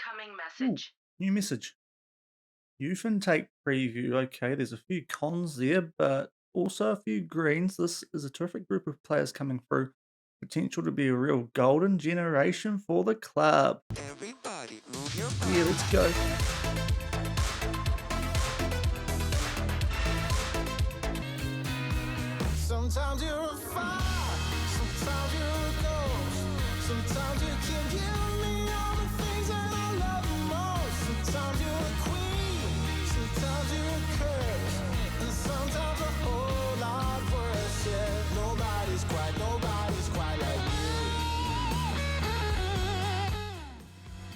Incoming Ooh, message. new message. Youth intake preview. Okay, there's a few cons there, but also a few greens. This is a terrific group of players coming through. Potential to be a real golden generation for the club. Everybody move your Yeah, body. let's go. Sometimes you're a fire, sometimes you're a ghost. Sometimes you can give me all the things that I love the most. Sometimes you're a queen, sometimes you're a curse, and sometimes a whole lot worse. Yeah, nobody's quite like you.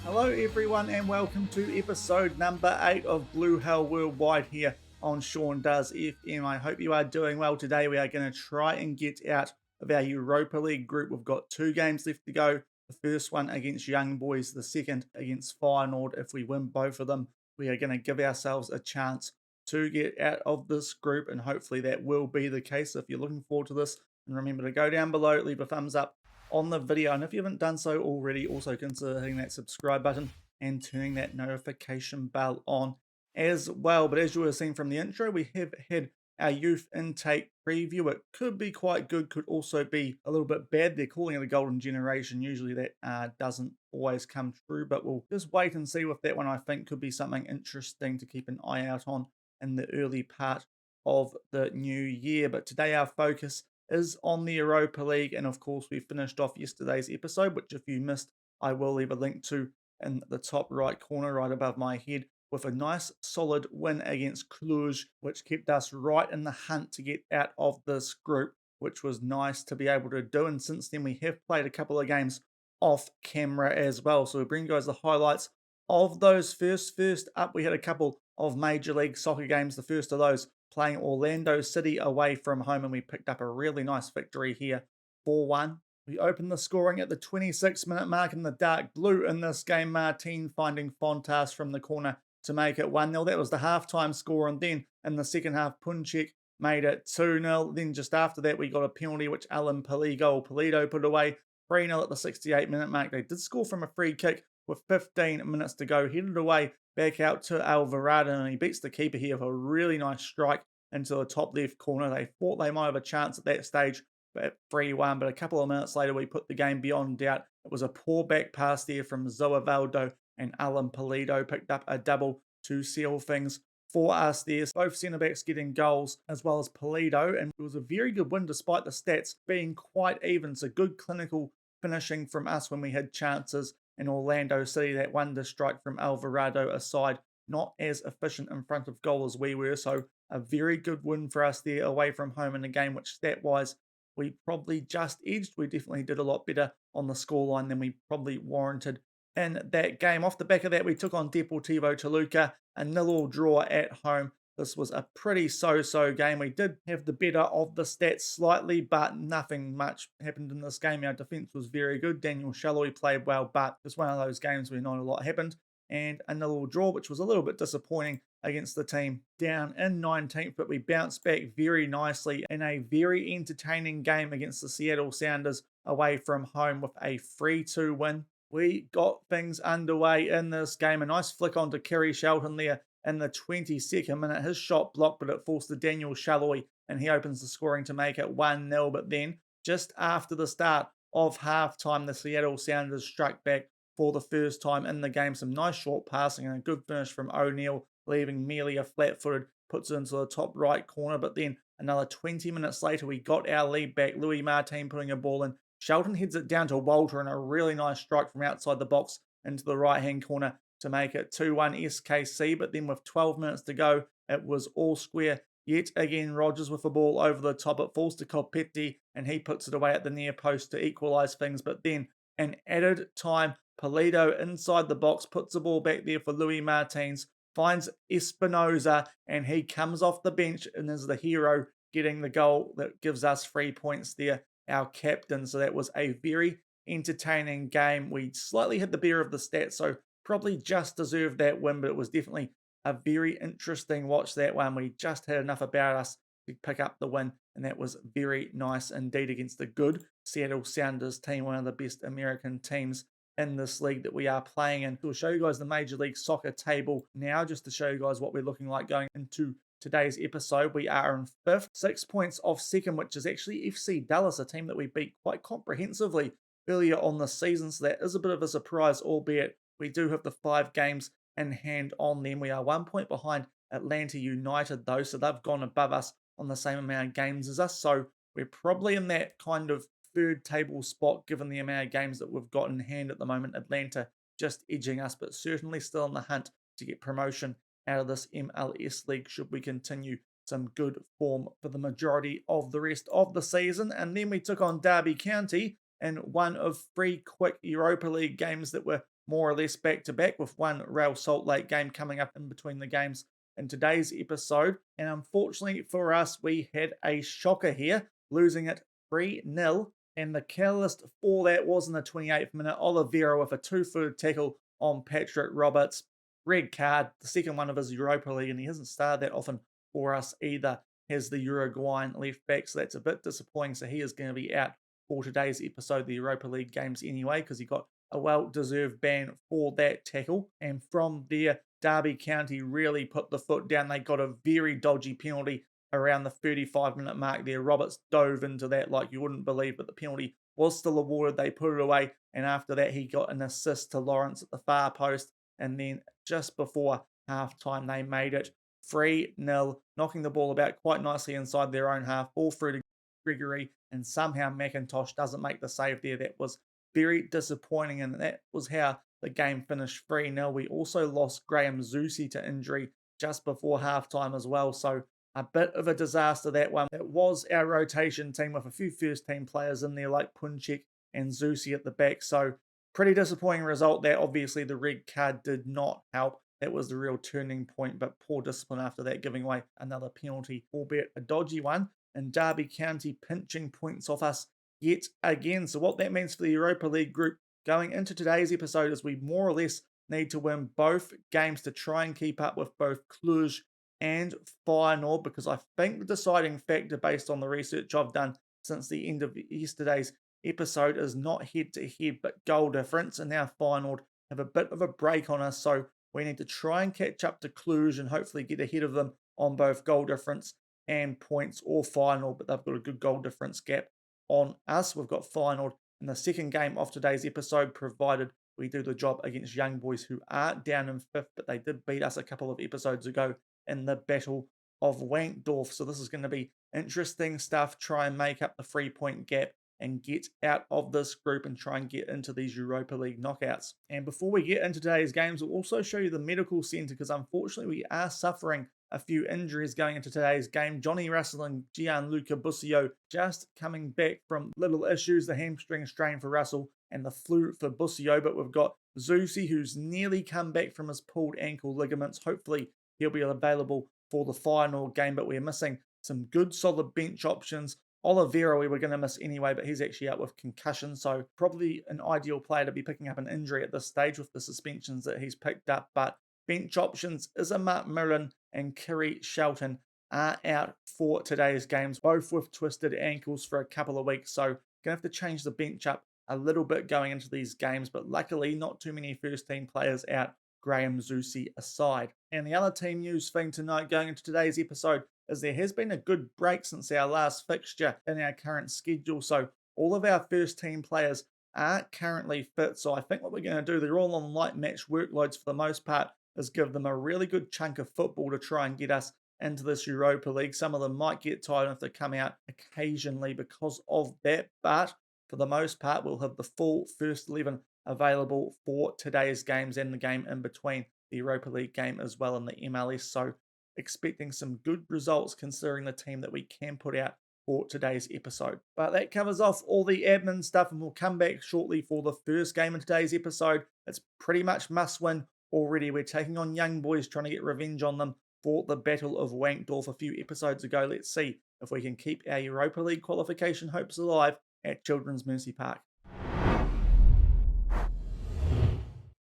Hello, everyone, and welcome to episode number 8 of Blue Hell Worldwide here on Shaun Does FM. I hope you are doing well. Today, we are going to try and get out of our Europa League group. We've got 2 games left to go. The first one against Young Boys, the second against Feyenoord. If we win both of them, we are going to give ourselves a chance to get out of this group, and hopefully that will be the case. If you're looking forward to this, and remember to go down below, leave a thumbs up on the video, and if you haven't done so already, also consider hitting that subscribe button and turning that notification bell on as well. But as you were seeing from the intro, we have had our youth intake preview. It could be quite good, could also be a little bit bad. They're calling it a golden generation. Usually that doesn't always come true, but we'll just wait and see with that one. I think could be something interesting to keep an eye out on in the early part of the new year. But today our focus is on the Europa League, and of course we finished off yesterday's episode, which if you missed, I will leave a link to in the top right corner right above my head, with a nice solid win against Cluj, which kept us right in the hunt to get out of this group, which was nice to be able to do. And since then we have played a couple of games off camera as well, so we bring you guys the highlights of those. First up, we had a couple of Major League Soccer games. The first of those playing Orlando City away from home, and we picked up a really nice victory here, 4-1. We opened the scoring at the 26-minute mark in the dark blue in this game. Martin finding Fontas from the corner to make it 1-0. That was the halftime score, and then in the second half, Punchik made it 2-0. Then just after that, we got a penalty, which Alan Pulido put away, 3-0 at the 68-minute mark. They did score from a free kick with 15 minutes to go, headed away back out to Alvarado, and he beats the keeper here with a really nice strike into the top left corner. They thought they might have a chance at that stage at 3-1, but a couple of minutes later we put the game beyond doubt. It was a poor back pass there from Zoavaldo, and Alan Pulido picked up a double to seal things for us there. Both centre-backs getting goals as well as Pulido, and it was a very good win despite the stats being quite even. So good clinical finishing from us when we had chances. In Orlando City, that wonder strike from Alvarado aside, not as efficient in front of goal as we were. So a very good win for us there away from home in a game which stat-wise we probably just edged. We definitely did a lot better on the scoreline than we probably warranted in that game. Off the back of that, we took on Deportivo Toluca, a 0-0 draw at home. This was a pretty so-so game. We did have the better of the stats slightly, but nothing much happened in this game. Our defence was very good. Daniel Shalloy played well, but it's one of those games where not a lot happened. And a 0-0 draw, which was a little bit disappointing against the team down in 19th, but we bounced back very nicely in a very entertaining game against the Seattle Sounders away from home with a 3-2 win. We got things underway in this game. A nice flick onto Kerry Shelton there in the 22nd minute. His shot blocked, but it falls to Daniel Shalloy, and he opens the scoring to make it 1-0. But then, just after the start of halftime, the Seattle Sounders struck back for the first time in the game. Some nice short passing and a good finish from O'Neill, leaving Melia flat-footed, puts it into the top right corner. But then another 20 minutes later, we got our lead back. Louis Martin putting a ball in. Shelton heads it down to Walter, and a really nice strike from outside the box into the right-hand corner to make it 2-1 SKC. But then with 12 minutes to go, it was all square. Yet again, Rogers with the ball over the top. It falls to Copetti, and he puts it away at the near post to equalise things. But then, an added time, Pulido inside the box, puts the ball back there for Louis Martins, finds Espinoza, and he comes off the bench and is the hero, getting the goal that gives us 3 points there, our captain. So that was a very entertaining game. We slightly hit the beer of the stats, so probably just deserved that win, but it was definitely a very interesting watch, that one. We just had enough about us to pick up the win, and that was very nice indeed against the good Seattle Sounders team, one of the best American teams in this league that we are playing in. We'll show you guys the Major League Soccer table now, just to show you guys what we're looking like going into today's episode. We are in fifth, 6 points off second, which is actually FC Dallas, a team that we beat quite comprehensively earlier on this season. So that is a bit of a surprise, albeit we do have the 5 games in hand on them. We are 1 point behind Atlanta United though, so they've gone above us on the same amount of games as us. So we're probably in that kind of third table spot given the amount of games that we've got in hand at the moment. Atlanta just edging us, but certainly still in the hunt to get promotion out of this MLS league should we continue some good form for the majority of the rest of the season. And then we took on Derby County in one of 3 quick Europa League games that were more or less back-to-back, with one Real Salt Lake game coming up in between the games in today's episode. And unfortunately for us, we had a shocker here, losing it 3-0. And the catalyst for that was in the 28th minute, Oliveira with a 2-footed tackle on Patrick Roberts. Red card, the second one of his Europa League, and he hasn't started that often for us either, as the Uruguayan left back, so that's a bit disappointing. So he is going to be out for today's episode, the Europa League games anyway, because he got a well-deserved ban for that tackle. And from there, Derby County really put the foot down. They got a very dodgy penalty around the 35-minute mark there. Roberts dove into that like you wouldn't believe, but the penalty was still awarded. They put it away, and after that, he got an assist to Lawrence at the far post. And then just before halftime, they made it 3-0, knocking the ball about quite nicely inside their own half, all through to Gregory, and somehow McIntosh doesn't make the save there. That was very disappointing, and that was how the game finished 3-0. We also lost Graham Zusi to injury just before halftime as well, so a bit of a disaster, that one. It was our rotation team with a few first-team players in there like Punchik and Zusi at the back, so pretty disappointing result there. Obviously, the red card did not help. That was the real turning point, but poor discipline after that, giving away another penalty, albeit a dodgy one, and Derby County pinching points off us yet again. So what that means for the Europa League group going into today's episode is we more or less need to win both games to try and keep up with both Cluj and Feyenoord, because I think the deciding factor based on the research I've done since the end of yesterday's episode is not head-to-head but goal difference, and now Feyenoord have a bit of a break on us, so we need to try and catch up to Cluj and hopefully get ahead of them on both goal difference and points, or Feyenoord, but they've got a good goal difference gap on us. We've got Feyenoord in the second game of today's episode, provided we do the job against Young Boys, who are down in fifth, but they did beat us a couple of episodes ago in the Battle of Wankdorf. So this is going to be interesting stuff. Try and make up the 3-point gap and get out of this group and try and get into these Europa League knockouts. And before we get into today's games, we'll also show you the medical centre, because unfortunately we are suffering a few injuries going into today's game. Johnny Russell and Gianluca Busio just coming back from little issues, the hamstring strain for Russell and the flu for Busio, but we've got Zusi, who's nearly come back from his pulled ankle ligaments. Hopefully he'll be available for the final game, but we're missing some good solid bench options. Oliveira we were going to miss anyway, but he's actually out with concussion, so probably an ideal player to be picking up an injury at this stage with the suspensions that he's picked up. But bench options is a Mark Millen and Kiri Shelton are out for today's games, both with twisted ankles for a couple of weeks, so going to have to change the bench up a little bit going into these games, but luckily not too many first-team players out, Graham Zusi aside. And the other team news thing to note going into today's episode is there has been a good break since our last fixture in our current schedule. So all of our first team players are currently fit. So I think what we're going to do, they're all on light match workloads for the most part, is give them a really good chunk of football to try and get us into this Europa League. Some of them might get tired if they come out occasionally because of that. But for the most part, we'll have the full first 11 available for today's games and the game in between, the Europa League game as well in the MLS. So expecting some good results considering the team that we can put out for today's episode. But that covers off all the admin stuff, and we'll come back shortly for the first game in today's episode. It's pretty much must win already. We're taking on Young Boys, trying to get revenge on them for the Battle of Wankdorf a few episodes ago. Let's see if we can keep our Europa League qualification hopes alive at Children's Mercy Park.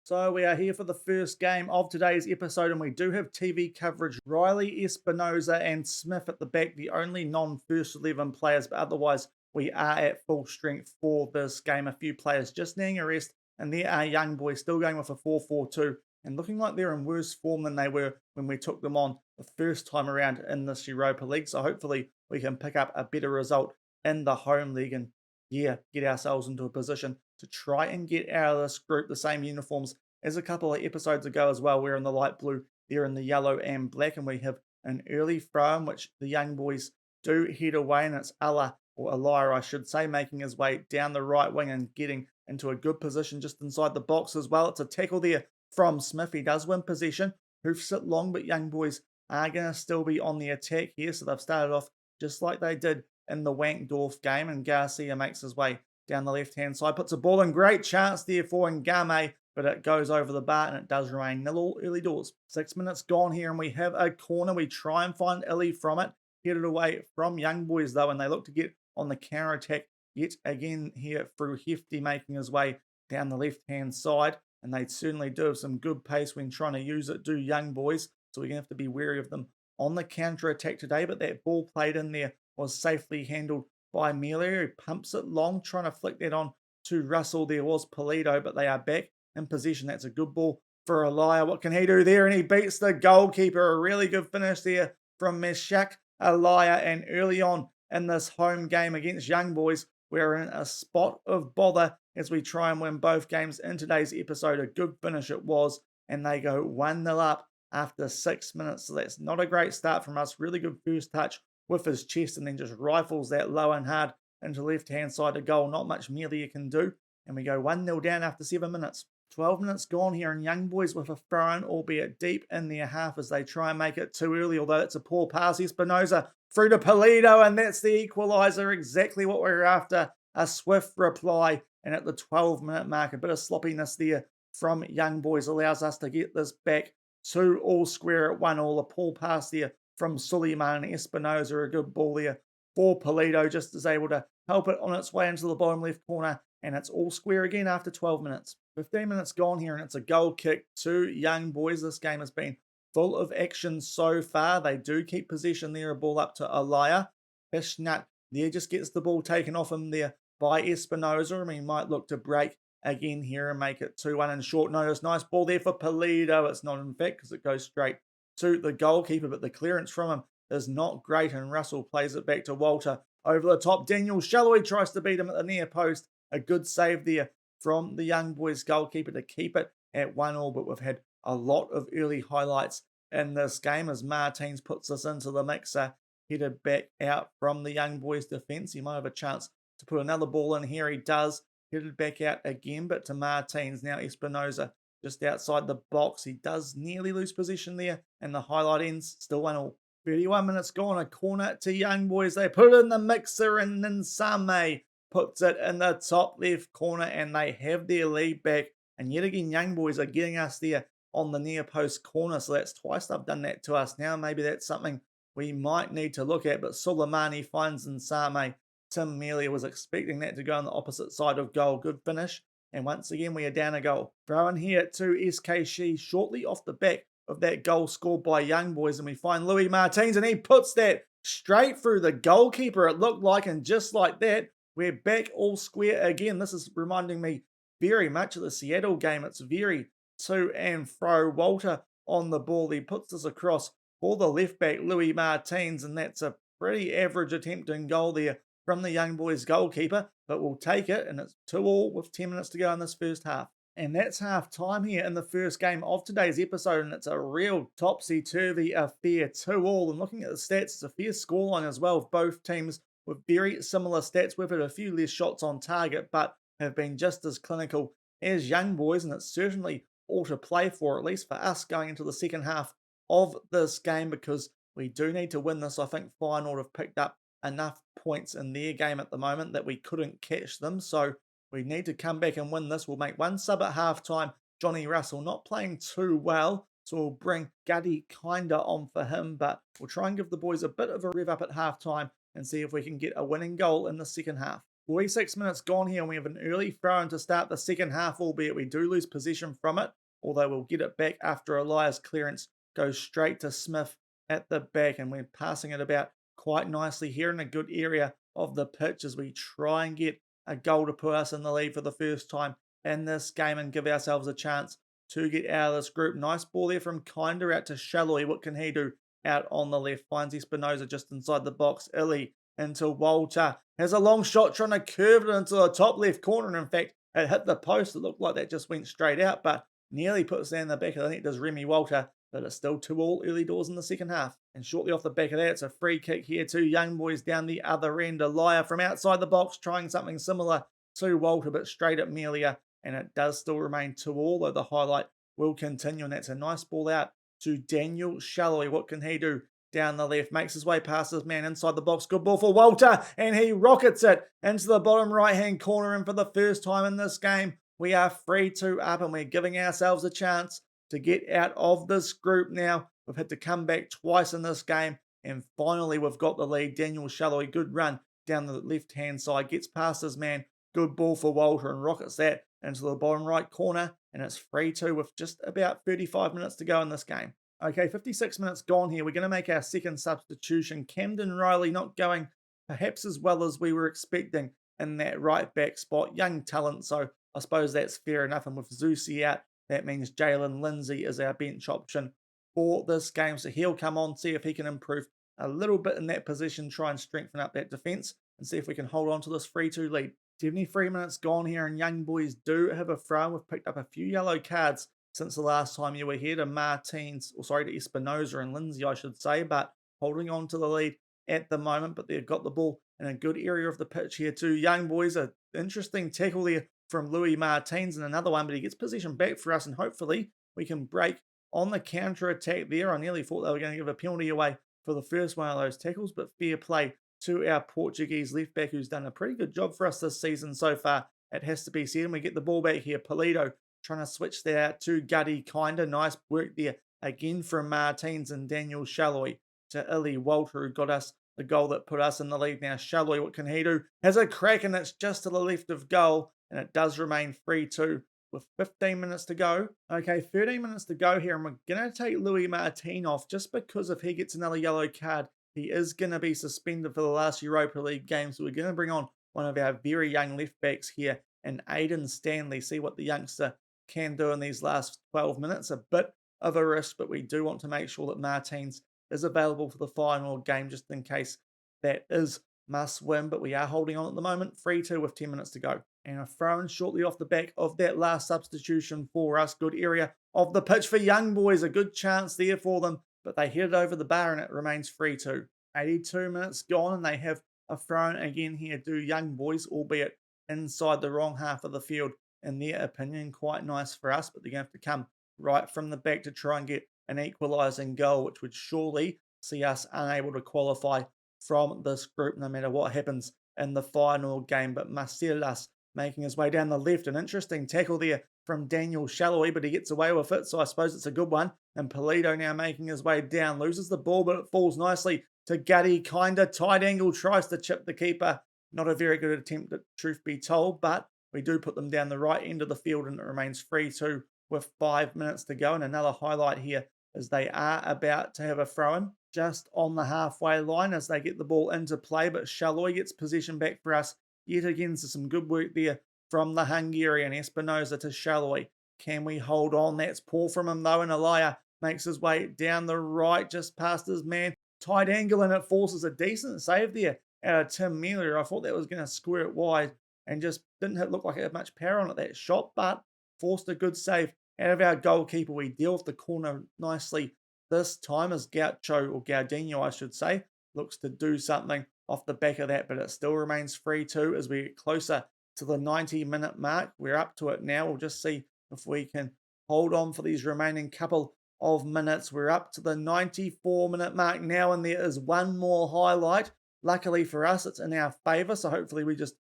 So we are here for the first game of today's episode, and we do have TV coverage. Riley, Espinoza and Smith at the back, the only non-first 11 players, but otherwise we are at full strength for this game. A few players just needing a rest And there are Young Boys still going with a 4-4-2 and looking like they're in worse form than they were when we took them on the first time around in this Europa League. So hopefully we can pick up a better result in the home league and, yeah, get ourselves into a position to try and get out of this group the same uniforms as a couple of episodes ago as well. We're in the light blue, they're in the yellow and black, and we have an early throw in which the Young Boys do head away, and it's Elia, I should say, making his way down the right wing and getting into a good position just inside the box as well. It's a tackle there from Smith. He does win possession. Hoofs it long, but Young Boys are going to still be on the attack here, so they've started off just like they did in the Wankdorf game, and Garcia makes his way down the left-hand side, puts a ball in. Great chance there for Ngame, but it goes over the bar, and it does remain 0-0 early doors. 6 minutes gone here, and we have a corner. We try and find Illy from it. Headed away from Young Boys, though, and they look to get on the counter-attack yet again here through Hefty, making his way down the left-hand side. And they certainly do have some good pace when trying to use it, do Young Boys. So we're going to have to be wary of them on the counter-attack today. But that ball played in there was safely handled by Melia, who pumps it long, trying to flick that on to Russell. There was Polito, but they are back in possession. That's a good ball for Elia. What can he do there? And he beats the goalkeeper. A really good finish there from Meshak Elia. And early on in this home game against Young Boys, we're in a spot of bother as we try and win both games in today's episode. A good finish it was, and they go 1-0 up after 6 minutes. So that's not a great start from us. Really good first touch with his chest, and then just rifles that low and hard into the left-hand side of goal. Not much Melia can do, and we go 1-0 down after 7 minutes. 12 minutes gone here, and Young Boys with a throw-in, albeit deep in their half as they try and make it too early, although it's a poor pass. Espinoza through to Polito, and that's the equaliser, exactly what we're after. A swift reply, and at the 12-minute mark, a bit of sloppiness there from Young Boys allows us to get this back to all square at 1-1. A poor pass there from Suleiman. Espinoza, a good ball there for Polito, just is able to help it on its way into the bottom left corner, and it's all square again after 12 minutes. 15 minutes gone here, and it's a goal kick to Young Boys. This game has been full of action so far. They do keep possession there, a ball up to Elia. Fishnut there just gets the ball taken off him there by Espinoza, and he might look to break again here and make it 2-1 in short notice. Nice ball there for Polito. It's not, in fact, because it goes straight to the goalkeeper, but the clearance from him is not great, and Russell plays it back to Walter over the top. Daniel Shallowy tries to beat him at the near post. A good save there from the Young Boys goalkeeper to keep it at 1-1, but we've had a lot of early highlights in this game as Martins puts us into the mixer, headed back out from the Young Boys defence. He might have a chance to put another ball in here. He does, headed back out again, but to Martins. Now Espinoza just outside the box. He does nearly lose position there, and the highlight ends still 1-1. 31 minutes gone, a corner to Young Boys. They put it in the mixer, and then Nsame puts it in the top left corner, and they have their lead back. And yet again, Young Boys are getting us there on the near post corner. So that's twice they've done that to us now. Maybe that's something we might need to look at. But Soleimani finds Nsame. Tim Melia was expecting that to go on the opposite side of goal. Good finish. And once again, we are down a goal. Throw in here to SKC shortly off the back of that goal scored by Young Boys. And we find Louis Martins, and he puts that straight through the goalkeeper, it looked like. And just like that, we're back all square again. This is reminding me very much of the Seattle game. It's very to and fro. Walter on the ball. He puts this across for the left back, Louis Martins, and that's a pretty average attempt in goal there from the Young Boys goalkeeper, but we'll take it, and it's 2-2 with 10 minutes to go in this first half. And that's half time here in the first game of today's episode, and it's a real topsy-turvy affair, 2-2. And looking at the stats, it's a fair scoreline as well, of both teams with very similar stats. We've had a few less shots on target, but have been just as clinical as Young Boys, and it's certainly all to play for, at least for us, going into the second half of this game, because we do need to win this. I think Feyenoord have picked up enough points in their game at the moment that we couldn't catch them, so we need to come back and win this. We'll make one sub at halftime. Johnny Russell not playing too well, so we'll bring Gutty kinda on for him, but we'll try and give the boys a bit of a rev up at halftime and see if we can get a winning goal in the second half. 46 minutes gone here, and we have an early throw-in to start the second half, albeit we do lose possession from it, although we'll get it back after Elias' clearance goes straight to Smith at the back, and we're passing it about quite nicely here in a good area of the pitch as we try and get a goal to put us in the lead for the first time in this game and give ourselves a chance to get out of this group. Nice ball there from Kinder out to Shalloy. What can he do? Out on the left, finds Espinoza just inside the box. Illy into Walter. Has a long shot trying to curve it into the top left corner. And in fact, it hit the post. It looked like that just went straight out, but nearly puts that in the back of the net, does Remy Walter. But it's still 2-2 early doors in the second half. And shortly off the back of that, it's a free kick here to Young Boys down the other end. Elia from outside the box trying something similar to Walter, but straight at Melia. And it does still remain 2-2, though the highlight will continue. And that's a nice ball out to Daniel Shalloy. What can he do? Down the left, makes his way past his man inside the box. Good ball for Walter, and he rockets it into the bottom right-hand corner. And for the first time in this game, we are 3-2 up, and we're giving ourselves a chance to get out of this group now. We've had to come back twice in this game, and finally we've got the lead. Daniel Shalloy, good run down the left-hand side, gets past his man. Good ball for Walter, and rockets that into the bottom right corner, and it's 3-2 with just about 35 minutes to go in this game. Okay, 56 minutes gone here. We're going to make our second substitution. Camden Riley not going perhaps as well as we were expecting in that right back spot. Young talent, so I suppose that's fair enough. And with Zusi out, that means Jalen Lindsay is our bench option for this game. So he'll come on, see if he can improve a little bit in that position, try and strengthen up that defence, and see if we can hold on to this 3-2 lead. 73 minutes gone here, and Young Boys do have a throw. We've picked up a few yellow cards since the last time you were here to to Espinoza and Lindsay, I should say, but holding on to the lead at the moment. But they've got the ball in a good area of the pitch here too. Young Boys, an interesting tackle there from Louis Martins and another one, but he gets possession back for us, and hopefully we can break on the counter-attack there. I nearly thought they were going to give a penalty away for the first one of those tackles, but fair play to our Portuguese left back who's done a pretty good job for us this season so far. It has to be said, and we get the ball back here. Polito trying to switch that out to Gutty. Kinda nice work there again from Martins and Daniel Shalloy to Illy Walter, who got us the goal that put us in the lead. Now Shalloy, what can he do? Has a crack, and it's just to the left of goal, and it does remain 3-2 with 15 minutes to go. Okay, 13 minutes to go here, and we're going to take Louis Martin off just because if he gets another yellow card, he is going to be suspended for the last Europa League game. So we're going to bring on one of our very young left backs here, and Aidan Stanley, see what the youngster can do in these last 12 minutes. A bit of a risk, but we do want to make sure that Martins is available for the final game just in case that is must win. But we are holding on at the moment, 3-2 with 10 minutes to go. And a throw-in shortly off the back of that last substitution for us. Good area of the pitch for Young Boys. A good chance there for them, but they hit it over the bar and it remains 3-2. 82 minutes gone, and they have a throw-in again here to Young Boys, albeit inside the wrong half of the field. In their opinion, quite nice for us, but they're going to have to come right from the back to try and get an equalising goal, which would surely see us unable to qualify from this group no matter what happens in the final game. But Marcelas making his way down the left. An interesting tackle there from Daniel Shalloy, but he gets away with it, so I suppose it's a good one. And Polito now making his way down, loses the ball, but it falls nicely to Gutty. Kinda tight angle, tries to chip the keeper. Not a very good attempt, truth be told, but we do put them down the right end of the field, and it remains 3-2 with 5 minutes to go. And another highlight here is they are about to have a throw-in just on the halfway line as they get the ball into play, but Shalloy gets possession back for us yet again. So some good work there from the Hungarian. Espinoza to Shalloy. Can we hold on? That's poor from him though, and Elia makes his way down the right just past his man. Tight angle, and it forces a decent save there out of Tim Mealer. I thought that was going to square it wide and just didn't look like it had much power on it, that shot, but forced a good save out of our goalkeeper. We deal with the corner nicely this time as Gaucho, or Gaudinho I should say, looks to do something off the back of that, but it still remains 3-2 as we get closer to the 90-minute mark. We're up to it now. We'll just see if we can hold on for these remaining couple of minutes. We're up to the 94-minute mark now, and there is one more highlight. Luckily for us, it's in our favour, so hopefully we just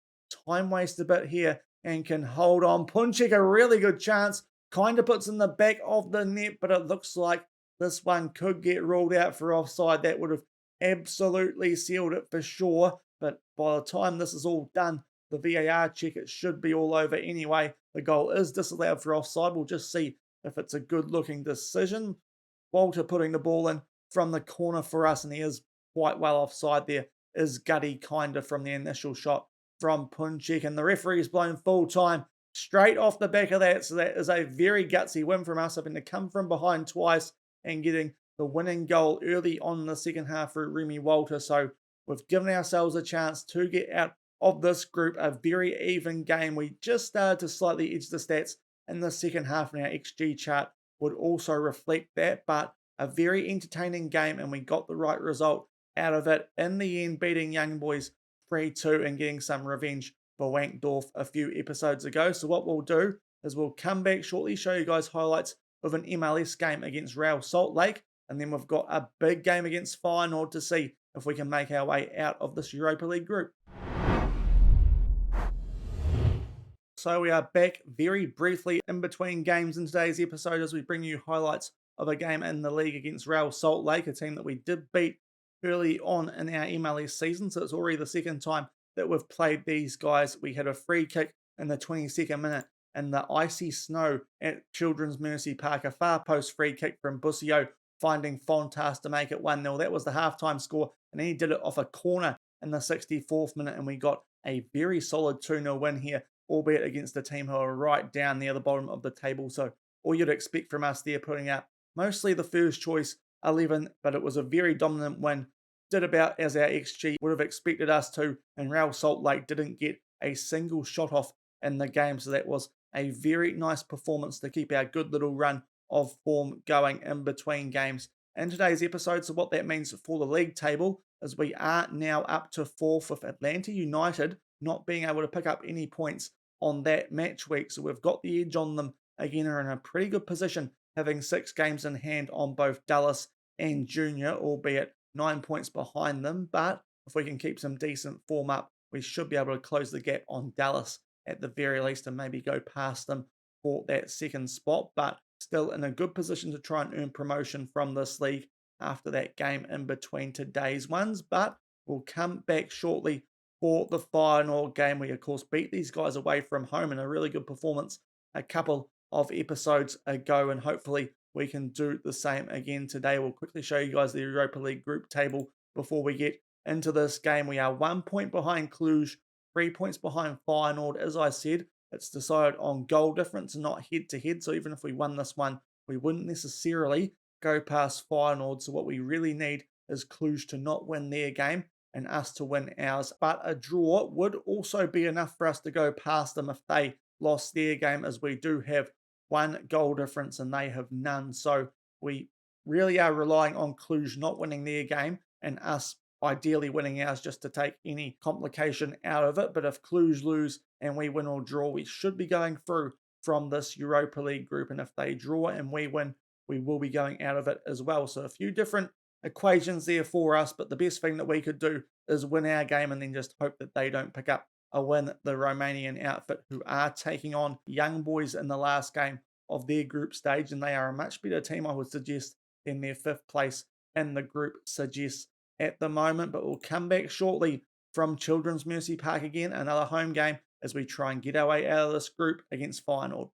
time waste a bit here and can hold on. Punchik, a really good chance. Kind of puts in the back of the net, but it looks like this one could get ruled out for offside. That would have absolutely sealed it for sure. But by the time this is all done, the VAR check, it should be all over anyway. The goal is disallowed for offside. We'll just see if it's a good-looking decision. Walter putting the ball in from the corner for us, and he is quite well offside there. Is Gutty kind of from the initial shot from Punchik, and the referee is blown full time straight off the back of that. So that is a very gutsy win from us, having to come from behind twice and getting the winning goal early on in the second half for Remy Walter. So we've given ourselves a chance to get out of this group. A very even game. We just started to slightly edge the stats in the second half, and our XG chart would also reflect that. But a very entertaining game, and we got the right result out of it in the end, beating Young Boys 3-2 and getting some revenge for Wankdorf a few episodes ago. So what we'll do is we'll come back shortly, show you guys highlights of an MLS game against Real Salt Lake, and then we've got a big game against Feyenoord to see if we can make our way out of this Europa League group. So we are back very briefly in between games in today's episode as we bring you highlights of a game in the league against Real Salt Lake, a team that we did beat early on in our MLS season. So it's already the second time that we've played these guys. We had a free kick in the 22nd minute in the icy snow at Children's Mercy Park, a far post free kick from Busio, finding Fontas to make it 1-0. That was the halftime score, and then he did it off a corner in the 64th minute, and we got a very solid 2-0 win here, albeit against a team who are right down near the bottom of the table. So all you'd expect from us there, putting out mostly the first choice 11, but it was a very dominant win. Did about as our XG would have expected us to, and Real Salt Lake didn't get a single shot off in the game. So that was a very nice performance to keep our good little run of form going in between games. In today's episode, so what that means for the league table is we are now up to 4th with Atlanta United not being able to pick up any points on that match week. So we've got the edge on them again, are in a pretty good position, having 6 games in hand on both Dallas and Junior, albeit 9 points behind them. But if we can keep some decent form up, we should be able to close the gap on Dallas at the very least and maybe go past them for that second spot. But still in a good position to try and earn promotion from this league after that game in between today's ones. But we'll come back shortly for the final game. We, of course, beat these guys away from home in a really good performance a couple of episodes ago, and hopefully we can do the same again today. We'll quickly show you guys the Europa League group table before we get into this game. We are 1 point behind Cluj, 3 points behind Feyenoord. As I said, it's decided on goal difference and not head-to-head. So even if we won this one, we wouldn't necessarily go past Feyenoord. So what we really need is Cluj to not win their game and us to win ours. But a draw would also be enough for us to go past them if they lost their game, as we do have 1 goal difference and they have none. So we really are relying on Cluj not winning their game and us ideally winning ours just to take any complication out of it. But if Cluj lose and we win or draw, we should be going through from this Europa League group. And if they draw and we win, we will be going out of it as well. So a few different equations there for us, but the best thing that we could do is win our game and then just hope that they don't pick up a win, the Romanian outfit, who are taking on Young Boys in the last game of their group stage, and they are a much better team, I would suggest, than their 5th place in the group suggests at the moment. But we'll come back shortly from Children's Mercy Park again, another home game, as we try and get our way out of this group against Feyenoord.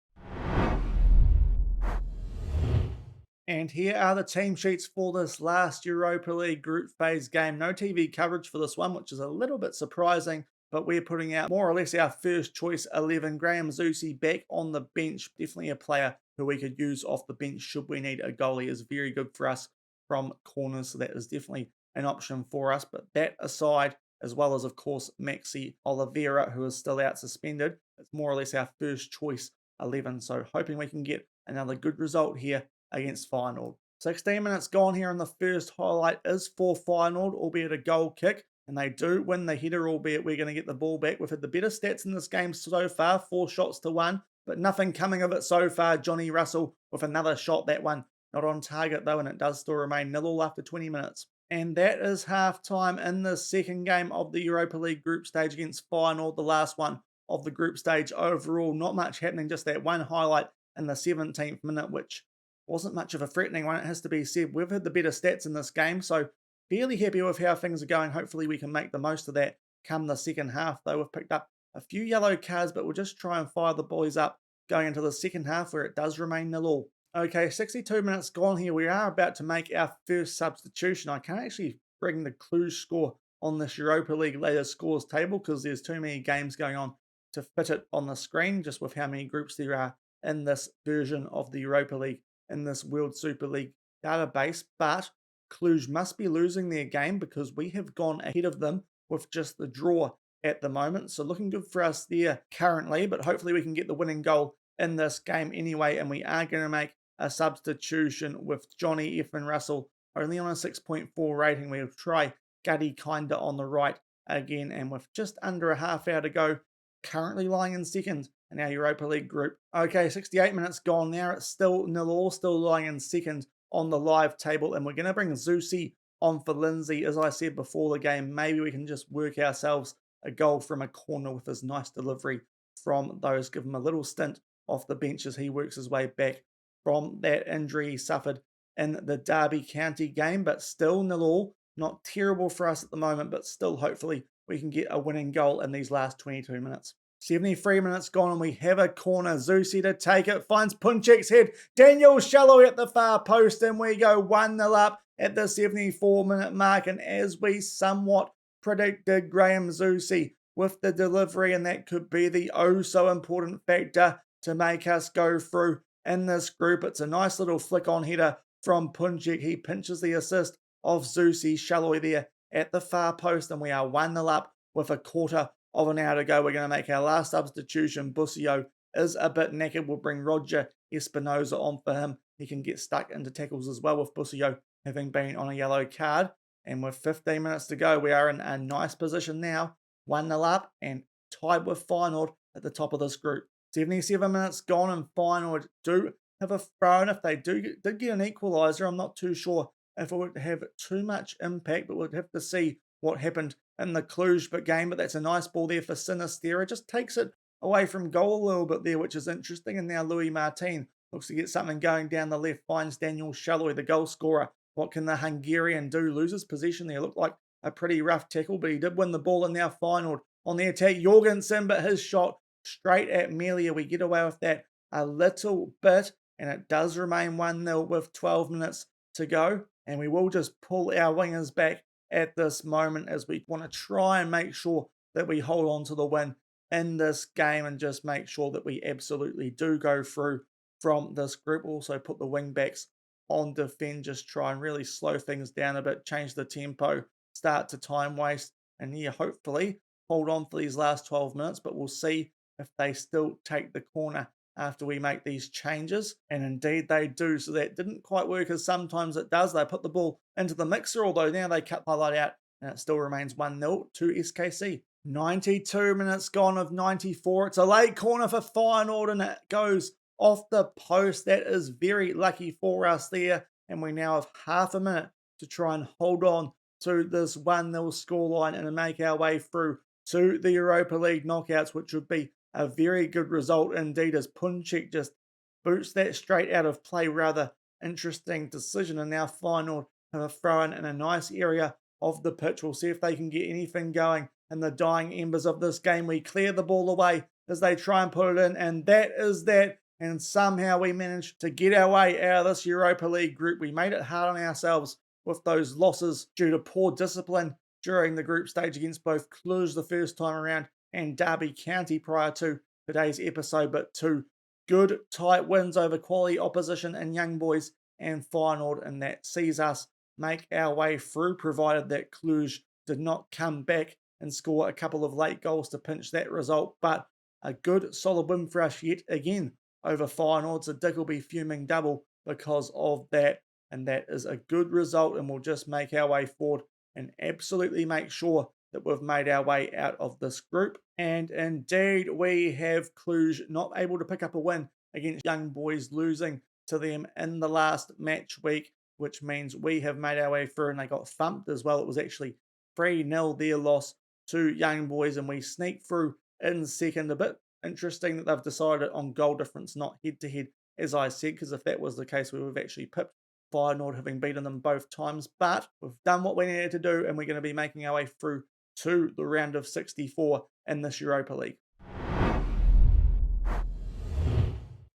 And here are the team sheets for this last Europa League group phase game. No TV coverage for this one, which is a little bit surprising, but we're putting out more or less our first choice 11. Graham Zusi back on the bench. Definitely a player who we could use off the bench should we need a goalie. Is very good for us from corners, so that is definitely an option for us. But that aside, as well as, of course, Maxi Oliveira, who is still out suspended, it's more or less our first choice 11. So hoping we can get another good result here against Feyenoord. 16 minutes gone here, and the first highlight is for Feyenoord, albeit a goal kick. And they do win the header, albeit we're going to get the ball back. We've had the better stats in this game so far, 4 shots to 1, but nothing coming of it so far. Johnny Russell with another shot, that one not on target though, and it does still remain 0-0 after 20 minutes. And that is half-time in the second game of the Europa League group stage against Feyenoord, the last one of the group stage overall. Not much happening, just that one highlight in the 17th minute, which wasn't much of a threatening one, it has to be said. We've had the better stats in this game, so fairly happy with how things are going. Hopefully we can make the most of that come the second half, though. We've picked up a few yellow cards, but we'll just try and fire the boys up going into the second half where it does remain 0-0. Okay, 62 minutes gone here. We are about to make our first substitution. I can't actually bring the Cluj score on this Europa League latest scores table because there's too many games going on to fit it on the screen, just with how many groups there are in this version of the Europa League, in this World Super League database. But Cluj must be losing their game because we have gone ahead of them with just the draw at the moment. So looking good for us there currently, but hopefully we can get the winning goal in this game anyway. And we are going to make a substitution with Johnny F. and Russell only on a 6.4 rating. We'll try Gutty kinda on the right again, and with just under a half hour to go, currently lying in second in our Europa League group. Okay, 68 minutes gone now. It's still 0-0, still lying in second on the live table, and we're going to bring Zusi on for Lindsay. As I said before the game, maybe we can just work ourselves a goal from a corner with his nice delivery from those. Give him a little stint off the bench as he works his way back from that injury he suffered in the Derby County game, but still 0-0. Not terrible for us at the moment, but still hopefully we can get a winning goal in these last 22 minutes. 73 minutes gone and we have a corner. Zusi to take it, finds Punchek's head. Daniel Shallow at the far post, and we go 1-0 up at the 74-minute mark. And as we somewhat predicted, Graham Zusi with the delivery, and that could be the oh so important factor to make us go through in this group. It's a nice little flick on header from Punchek. He pinches the assist of Zusi. Shallow there at the far post, and we are 1-0 up with a quarter of an hour to go. We're going to make our last substitution. Busio is a bit knackered. We'll bring Roger Espinoza on for him. He can get stuck into tackles as well, with Busio having been on a yellow card. And with 15 minutes to go, we are in a nice position now. 1-0 up and tied with Feyenoord at the top of this group. 77 minutes gone, and Feyenoord do have a throw, and if they did get an equaliser, I'm not too sure if it would have too much impact, but we'll have to see what happened in the Cluj game. But that's a nice ball there for Sinistera. Just takes it away from goal a little bit there, which is interesting. And now Louis Martin looks to get something going down the left, finds Daniel Shallow, the goal scorer. What can the Hungarian do? Loses possession there. Looked like a pretty rough tackle, but he did win the ball, and now Feyenoord on the attack. Jorgensen, but his shot straight at Melia. We get away with that a little bit, and it does remain 1-0 with 12 minutes to go. And we will just pull our wingers back at this moment as we want to try and make sure that we hold on to the win in this game and just make sure that we absolutely do go through from this group. Also put the wing backs on defend, just try and really slow things down a bit, change the tempo, start to time waste, and yeah, hopefully hold on for these last 12 minutes, but we'll see if they still take the corner after we make these changes. And indeed they do. So that didn't quite work as sometimes it does. They put the ball into the mixer, although now they cut the light out, and it still remains 1-0 to SKC. 92 minutes gone of 94. It's a late corner for Feyenoord, and it goes off the post. That is very lucky for us there. And we now have half a minute to try and hold on to this 1-0 scoreline and make our way through to the Europa League Knockouts, which would be a very good result indeed, as Punchek just boots that straight out of play. Rather interesting decision. And now Feyenoord have a throw in a nice area of the pitch. We'll see if they can get anything going in the dying embers of this game. We clear the ball away as they try and put it in, and that is that. And somehow we managed to get our way out of this Europa League group. We made it hard on ourselves with those losses due to poor discipline during the group stage against both Cluj the first time around and Derby County prior to today's episode. But two good tight wins over quality opposition in Young Boys and Feyenoord, and that sees us make our way through, provided that Cluj did not come back and score a couple of late goals to pinch that result. But a good solid win for us yet again over Feyenoord. So Dick will be fuming double because of that, and that is a good result, and we'll just make our way forward and absolutely make sure that we've made our way out of this group. And indeed we have. Cluj not able to pick up a win against Young Boys, losing to them in the last match week, which means we have made our way through, and they got thumped as well. It was actually 3-0 their loss to Young Boys, and we sneak through in second. A bit interesting that they've decided on goal difference, not head-to-head, as I said, because if that was the case, we would have actually pipped Feyenoord, having beaten them both times. But we've done what we needed to do, and we're going to be making our way through to the round of 64 in this Europa League.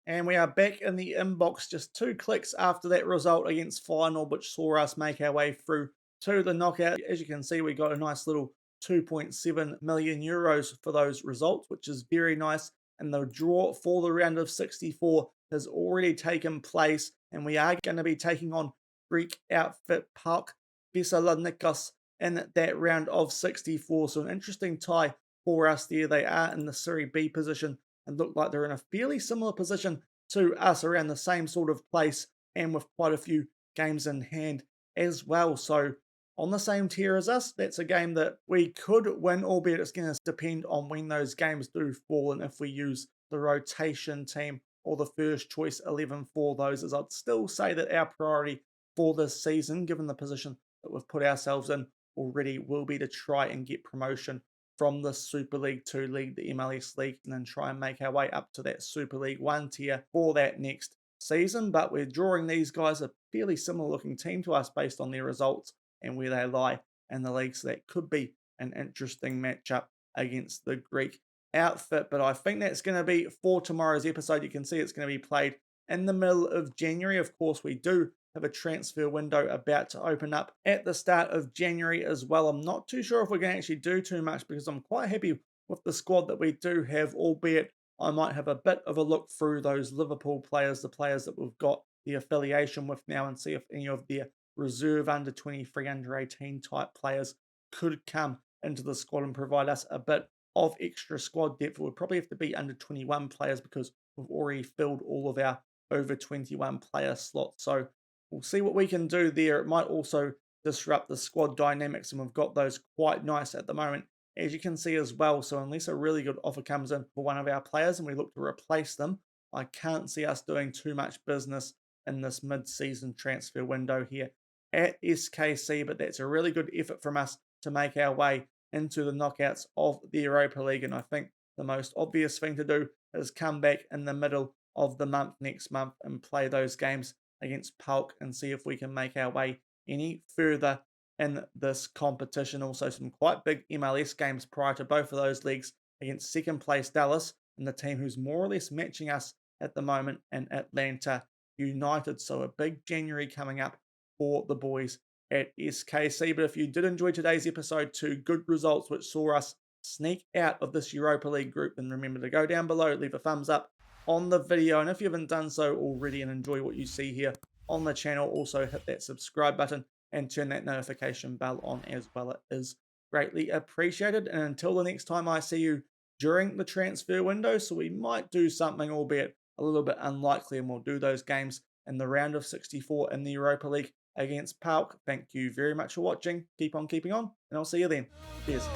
And we are back in the inbox just 2 clicks after that result against Feyenoord, which saw us make our way through to the knockout. As you can see, we got a nice little 2.7 million euros for those results, which is very nice. And the draw for the round of 64 has already taken place, and we are going to be taking on Greek outfit PAOK Thessalonikios in that round of 64. So an interesting tie for us there. They are in the Serie B position and look like they're in a fairly similar position to us, around the same sort of place and with quite a few games in hand as well. So on the same tier as us, that's a game that we could win, albeit it's going to depend on when those games do fall and if we use the rotation team or the first choice 11 for those. As I'd still say that our priority for this season, given the position that we've put ourselves in already, will be to try and get promotion from the Super League 2 league, the MLS League, and then try and make our way up to that Super League 1 tier for that next season. But we're drawing these guys, a fairly similar looking team to us based on their results and where they lie in the league. So that could be an interesting matchup against the Greek outfit. But I think that's going to be for tomorrow's episode. You can see it's going to be played in the middle of January. Of course, we do have a transfer window about to open up at the start of January as well. I'm not too sure if we're going to actually do too much because I'm quite happy with the squad that we do have, albeit I might have a bit of a look through those Liverpool players, the players that we've got the affiliation with now, and see if any of their reserve under 23, under 18 type players could come into the squad and provide us a bit of extra squad depth. It would probably have to be under 21 players because we've already filled all of our over 21 player slots. So we'll see what we can do there. It might also disrupt the squad dynamics, and we've got those quite nice at the moment, as you can see as well. So unless a really good offer comes in for one of our players and we look to replace them, I can't see us doing too much business in this mid-season transfer window here at SKC. But that's a really good effort from us to make our way into the knockouts of the Europa League. And I think the most obvious thing to do is come back in the middle of the month next month and play those games against PAOK and see if we can make our way any further in this competition. Also some quite big MLS games prior to both of those leagues against second place Dallas and the team who's more or less matching us at the moment in Atlanta United. So a big January coming up for the boys at SKC. But if you did enjoy today's episode, 2 good results which saw us sneak out of this Europa League group, then remember to go down below, leave a thumbs up on the video, and if you haven't done so already and enjoy what you see here on the channel, also hit that subscribe button and turn that notification bell on as well. It is greatly appreciated. And until the next time I see you during the transfer window, so we might do something, albeit a little bit unlikely, and we'll do those games in the round of 64 in the Europa League against PAOK. Thank you very much for watching. Keep on keeping on, and I'll see you then. Cheers.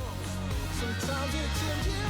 Sometimes you can